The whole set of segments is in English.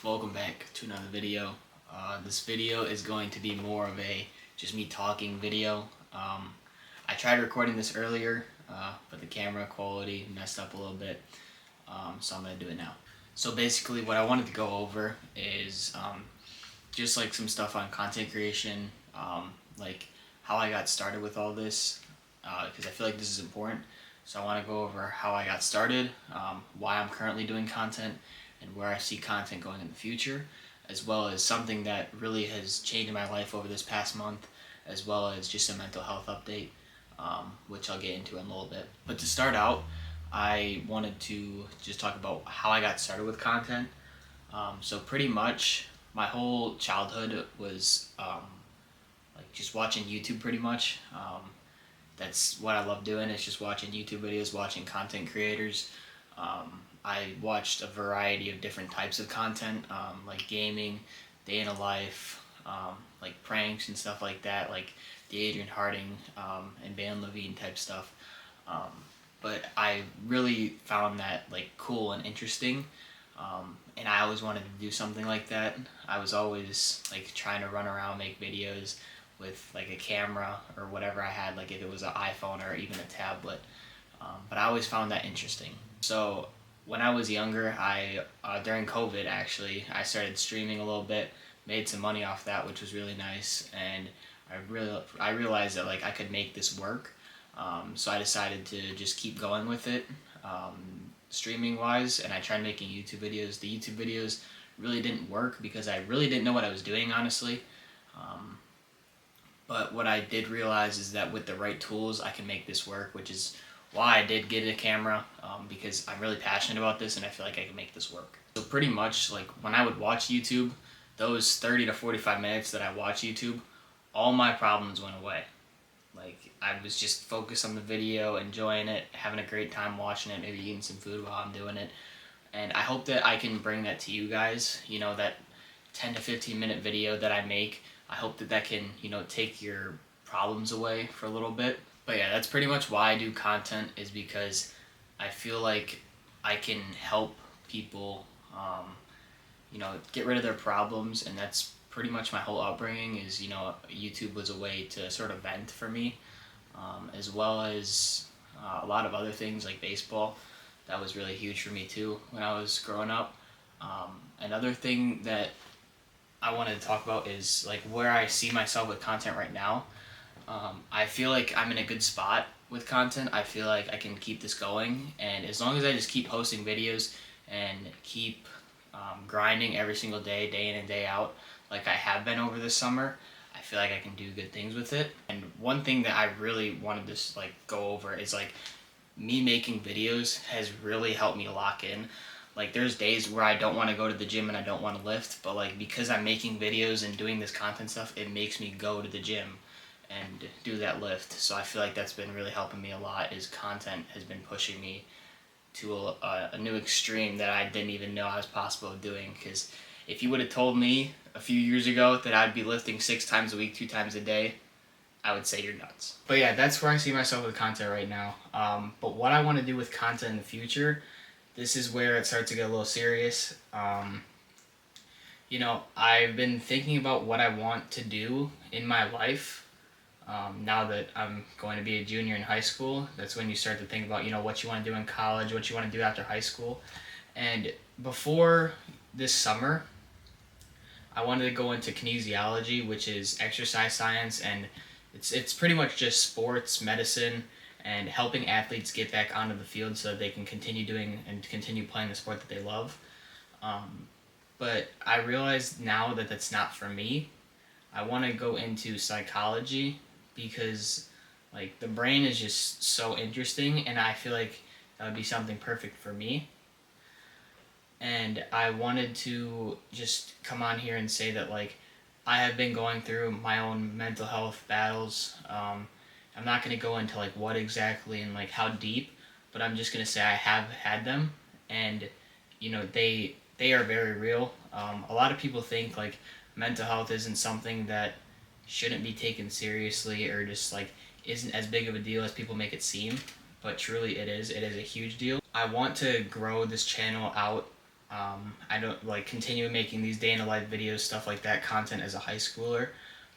Welcome back to another video. This video is going to be more of a just me talking video. I tried recording this earlier, but the camera quality messed up a little bit, so I'm going to do it now. So basically what I wanted to go over is just like some stuff on content creation, like how I got started with all this, because I feel like this is important. So I want to go over how I got started, why I'm currently doing content, and where I see content going in the future, as well as something that really has changed my life over this past month, as well as just a mental health update, which I'll get into in a little bit. But to start out, I wanted to just talk about how I got started with content. So pretty much my whole childhood was like just watching YouTube pretty much. That's what I love doing, is just watching YouTube videos, watching content creators. I watched a variety of different types of content, like gaming, day in a life, like pranks and stuff like that, like the Adrian Harding and Van Levine type stuff. But I really found that like cool and interesting, and I always wanted to do something like that. I was always like trying to run around, make videos with like a camera or whatever I had, like if it was an iPhone or even a tablet. But I always found that interesting. So when I was younger, during COVID actually, I started streaming a little bit, made some money off that, which was really nice, and I realized that like I could make this work. So I decided to just keep going with it, streaming wise, and I tried making YouTube videos. The YouTube videos really didn't work because I really didn't know what I was doing, honestly. But what I did realize is that with the right tools, I can make this work, which is why I did get a camera, because I'm really passionate about this and I feel like I can make this work. So pretty much like when I would watch YouTube, those 30 to 45 minutes that I watch YouTube, all my problems went away. Like I was just focused on the video, enjoying it, having a great time watching it, maybe eating some food while I'm doing it. And I hope that I can bring that to you guys, that 10 to 15 minute video that I make. I hope that that can, take your problems away for a little bit. But yeah, that's pretty much why I do content, is because I feel like I can help people, get rid of their problems, and that's pretty much my whole upbringing. Is YouTube was a way to sort of vent for me, as well as a lot of other things like baseball. That was really huge for me too when I was growing up. Another thing that I wanted to talk about is like where I see myself with content right now. I feel like I'm in a good spot with content. I feel like I can keep this going, and as long as I just keep posting videos and keep grinding every single day, day in and day out, like I have been over this summer, I feel like I can do good things with it. And one thing that I really wanted to like go over is like me making videos has really helped me lock in. Like there's days where I don't want to go to the gym and I don't want to lift, but like because I'm making videos and doing this content stuff, it makes me go to the gym and do that lift. So I feel like that's been really helping me a lot, is content has been pushing me to a new extreme that I didn't even know I was possible of doing. Because if you would have told me a few years ago that I'd be lifting 6 times a week, 2 times a day, I would say you're nuts. But yeah, that's where I see myself with content right now. But what I want to do with content in the future, this is where it starts to get a little serious. I've been thinking about what I want to do in my life. Now that I'm going to be a junior in high school, that's when you start to think about, what you want to do in college, what you want to do after high school. And before this summer, I wanted to go into kinesiology, which is exercise science, and it's pretty much just sports medicine and helping athletes get back onto the field so that they can continue doing and continue playing the sport that they love. But I realize now that that's not for me. I want to go into psychology because like the brain is just so interesting, and I feel like that would be something perfect for me. And I wanted to just come on here and say that like I have been going through my own mental health battles. I'm not going to go into like what exactly and like how deep, but I'm just going to say I have had them, and they are very real. A lot of people think like mental health isn't something that shouldn't be taken seriously, or just like isn't as big of a deal as people make it seem, but truly it is. It is a huge deal. I want to grow this channel out I don't like continue making these day in the life videos, stuff like that, content as a high schooler.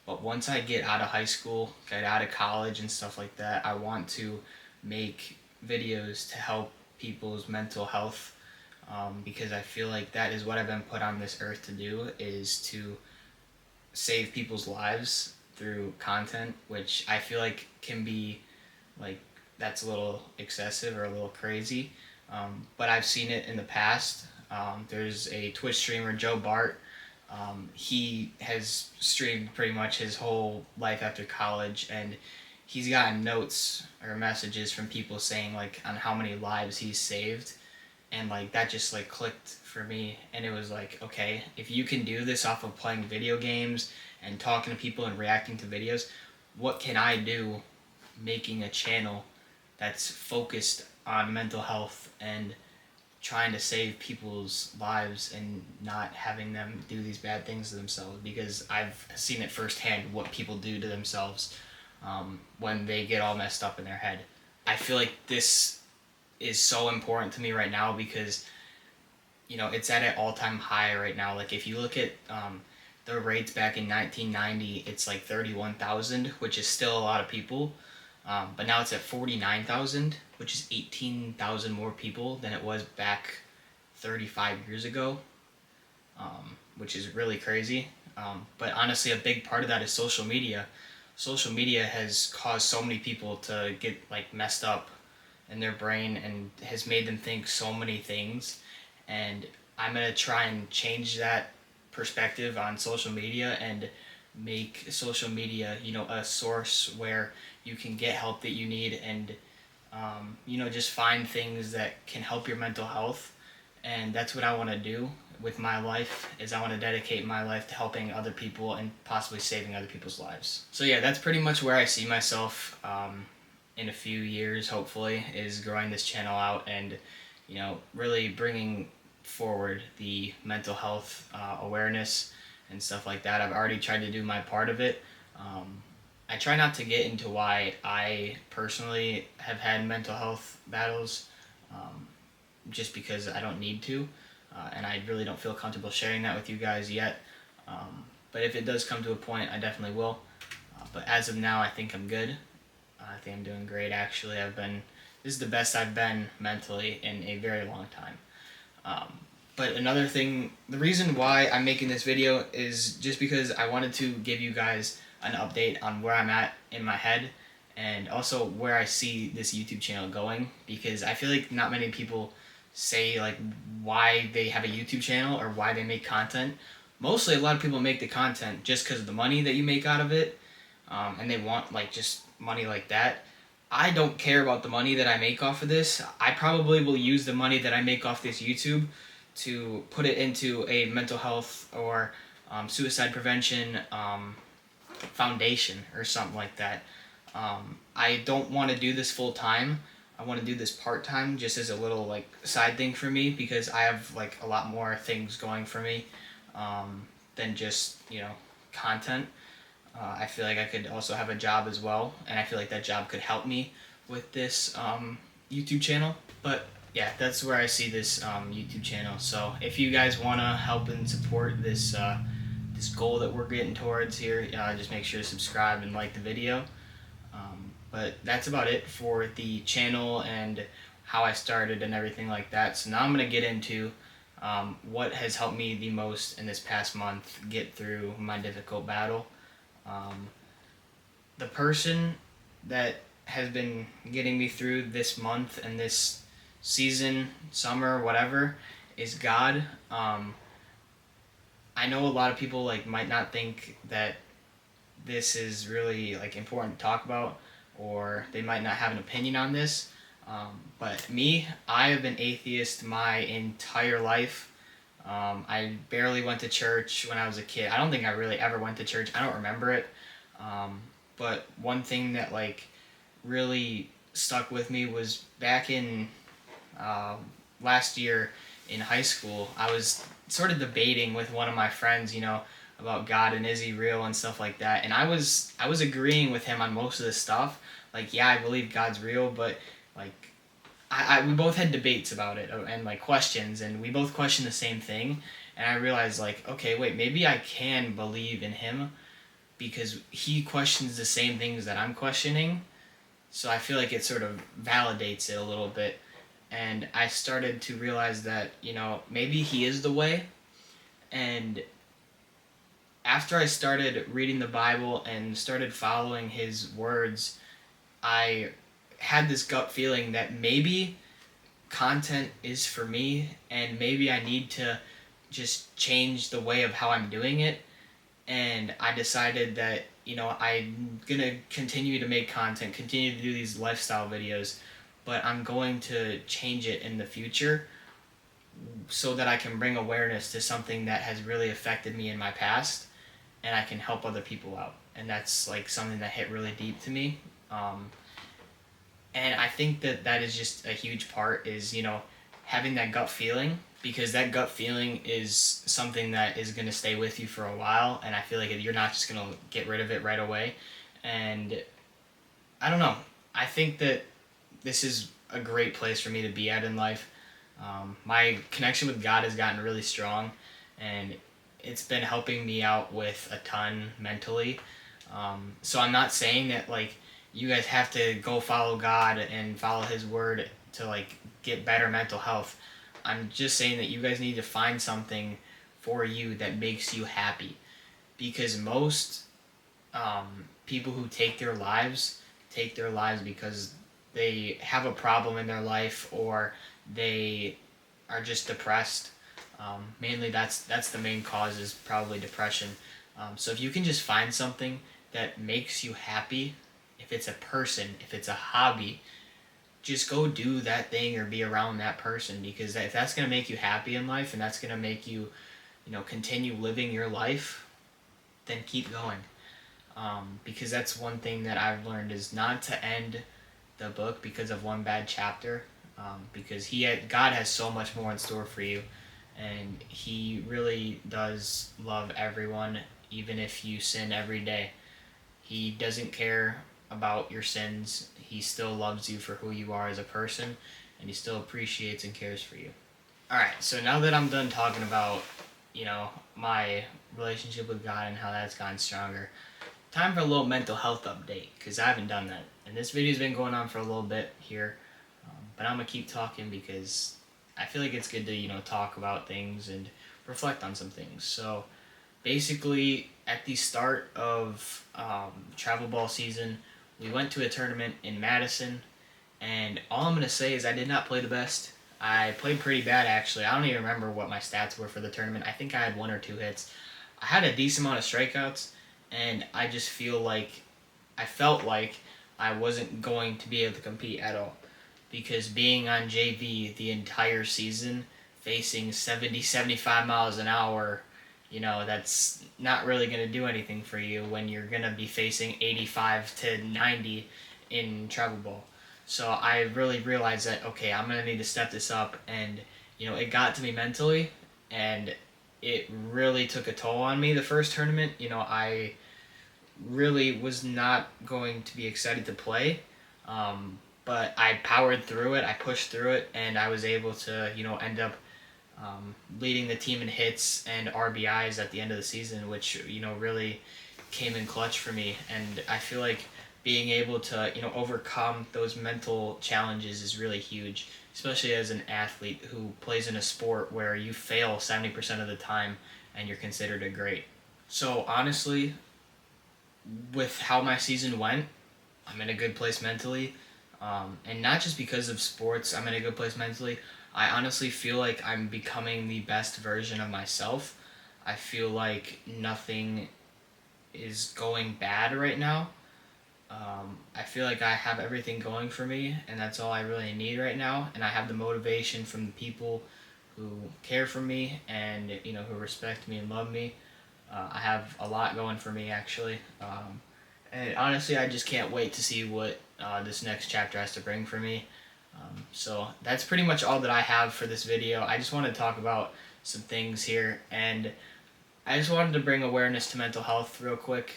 But once I get out of high school, get out of college and stuff like that, I want to make videos to help people's mental health, because I feel like that is what I've been put on this earth to do, is to save people's lives through content, which I feel like can be like, that's a little excessive or a little crazy. But I've seen it in the past. There's a Twitch streamer, Joe Bart. He has streamed pretty much his whole life after college, and he's gotten notes or messages from people saying like on how many lives he's saved, and like that just like clicked for me, and it was like, okay, if you can do this off of playing video games and talking to people and reacting to videos, what can I do making a channel that's focused on mental health and trying to save people's lives and not having them do these bad things to themselves, because I've seen it firsthand what people do to themselves when they get all messed up in their head. I feel like this is so important to me right now because, you know, it's at an all-time high right now. Like if you look at the rates back in 1990, it's like 31,000, which is still a lot of people. But now it's at 49,000, which is 18,000 more people than it was back 35 years ago, which is really crazy. But honestly, a big part of that is social media. Social media has caused so many people to get like messed up in their brain and has made them think so many things. And I'm going to try and change that perspective on social media and make social media, you know, a source where you can get help that you need, and you know, just find things that can help your mental health. And that's what I want to do with my life, is I want to dedicate my life to helping other people and possibly saving other people's lives. So yeah, that's pretty much where I see myself in a few years, hopefully, is growing this channel out and, you know, really bringing forward the mental health awareness and stuff like that. I've already tried to do my part of it. I try not to get into why I personally have had mental health battles, just because I don't need to, and I really don't feel comfortable sharing that with you guys yet. But if it does come to a point, I definitely will. But as of now, I think I'm good. I think I'm doing great, actually. This is the best I've been mentally in a very long time. But another thing, the reason why I'm making this video is just because I wanted to give you guys an update on where I'm at in my head, and also where I see this YouTube channel going, because I feel like not many people say like why they have a YouTube channel or why they make content. Mostly a lot of people make the content just because of the money that you make out of it, and they want like just money like that. I don't care about the money that I make off of this. I probably will use the money that I make off this YouTube to put it into a mental health or suicide prevention foundation or something like that. I don't want to do this full time. I want to do this part time, just as a little like side thing for me, because I have like a lot more things going for me than just, you know, content. I feel like I could also have a job as well, and I feel like that job could help me with this YouTube channel. But yeah, that's where I see this YouTube channel. So if you guys want to help and support this this goal that we're getting towards here, just make sure to subscribe and like the video. But that's about it for the channel and how I started and everything like that. So now I'm going to get into what has helped me the most in this past month get through my difficult battle. The person that has been getting me through this month and this season, summer, whatever, is God. I know a lot of people like might not think that this is really like important to talk about, or they might not have an opinion on this. But me, I have been atheist my entire life. I barely went to church when I was a kid. I don't think I really ever went to church. I don't remember it. But one thing that like really stuck with me was back in last year in high school. I was sort of debating with one of my friends, you know, about God and is he real and stuff like that. And I was agreeing with him on most of this stuff. Like, yeah, I believe God's real, but like we both had debates about it and like questions, and we both questioned the same thing. And I realized like, okay, wait, maybe I can believe in him because he questions the same things that I'm questioning. So I feel like it sort of validates it a little bit. And I started to realize that, maybe he is the way. And after I started reading the Bible and started following his words, I had this gut feeling that maybe content is for me and maybe I need to just change the way of how I'm doing it. And I decided that, I'm gonna continue to make content, continue to do these lifestyle videos, but I'm going to change it in the future so that I can bring awareness to something that has really affected me in my past and I can help other people out. And that's like something that hit really deep to me. And I think that that is just a huge part is, having that gut feeling, because that gut feeling is something that is going to stay with you for a while. And I feel like you're not just going to get rid of it right away. And I don't know. I think that this is a great place for me to be at in life. My connection with God has gotten really strong, and it's been helping me out with a ton mentally. So I'm not saying that like you guys have to go follow God and follow His word to like get better mental health. I'm just saying that you guys need to find something for you that makes you happy, because most people who take their lives because they have a problem in their life or they are just depressed. Mainly that's the main cause is probably depression. So if you can just find something that makes you happy, if it's a person, if it's a hobby, just go do that thing or be around that person, because if that's going to make you happy in life and that's going to make you, continue living your life, then keep going. Because that's one thing that I've learned is not to end the book because of one bad chapter, because God has so much more in store for you, and He really does love everyone, even if you sin every day. He doesn't care about your sins. He still loves you for who you are as a person, and He still appreciates and cares for you. Alright, so now that I'm done talking about, my relationship with God and how that's gotten stronger, time for a little mental health update, because I haven't done that. And this video's been going on for a little bit here, but I'm going to keep talking because I feel like it's good to, talk about things and reflect on some things. So basically, at the start of travel ball season, we went to a tournament in Madison, and all I'm going to say is I did not play the best. I played pretty bad, actually. I don't even remember what my stats were for the tournament. I think I had 1 or 2 hits. I had a decent amount of strikeouts, and I just I felt like I wasn't going to be able to compete at all. Because being on JV the entire season, facing 70, 75 miles an hour, that's not really going to do anything for you when you're going to be facing 85 to 90 in travel ball. So I really realized that, okay, I'm going to need to step this up. And, it got to me mentally, and it really took a toll on me the first tournament. I really was not going to be excited to play, but I powered through it, I pushed through it, and I was able to, end up leading the team in hits and RBIs at the end of the season, which, really came in clutch for me. And I feel like being able to, overcome those mental challenges is really huge, especially as an athlete who plays in a sport where you fail 70% of the time and you're considered a great. So honestly, with how my season went, I'm in a good place mentally. And not just because of sports, I'm in a good place mentally. I honestly feel like I'm becoming the best version of myself. I feel like nothing is going bad right now. I feel like I have everything going for me, and that's all I really need right now. And I have the motivation from the people who care for me and, who respect me and love me. I have a lot going for me, actually. And honestly, I just can't wait to see what this next chapter has to bring for me. So that's pretty much all that I have for this video. I just want to talk about some things here, and I just wanted to bring awareness to mental health real quick,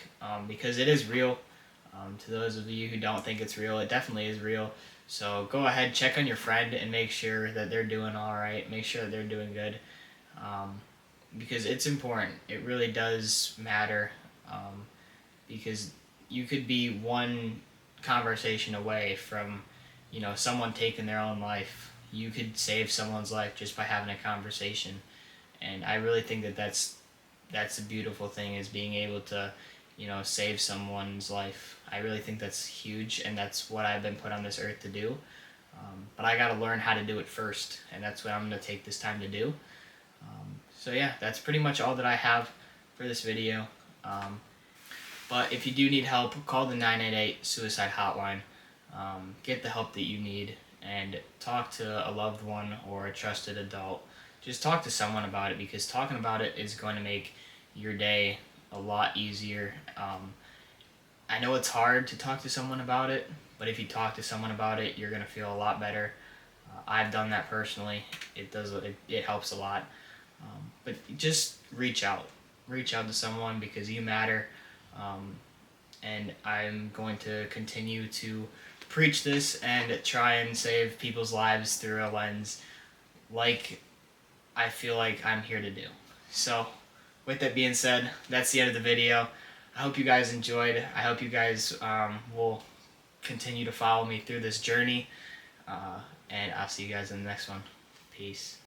because it is real. To those of you who don't think it's real, it definitely is real. So go ahead, check on your friend and make sure that they're doing all right. Make sure that they're doing good, um, because it's important. It really does matter, because you could be one conversation away from, someone taking their own life. You could save someone's life just by having a conversation, and I really think that that's a beautiful thing, is being able to, save someone's life. I really think that's huge, and that's what I've been put on this earth to do. But I got to learn how to do it first, and that's what I'm going to take this time to do. So yeah, that's pretty much all that I have for this video. But if you do need help, call the 988 suicide hotline. Get the help that you need, and talk to a loved one or a trusted adult. Just talk to someone about it, because talking about it is going to make your day a lot easier. I know it's hard to talk to someone about it, but if you talk to someone about it, you're going to feel a lot better. I've done that personally. It helps a lot. But just reach out to someone, because you matter. And I'm going to continue to preach this and try and save people's lives through a lens like I feel like I'm here to do. So, with that being said, that's the end of the video. I hope you guys enjoyed. I hope you guys will continue to follow me through this journey. And I'll see you guys in the next one. Peace.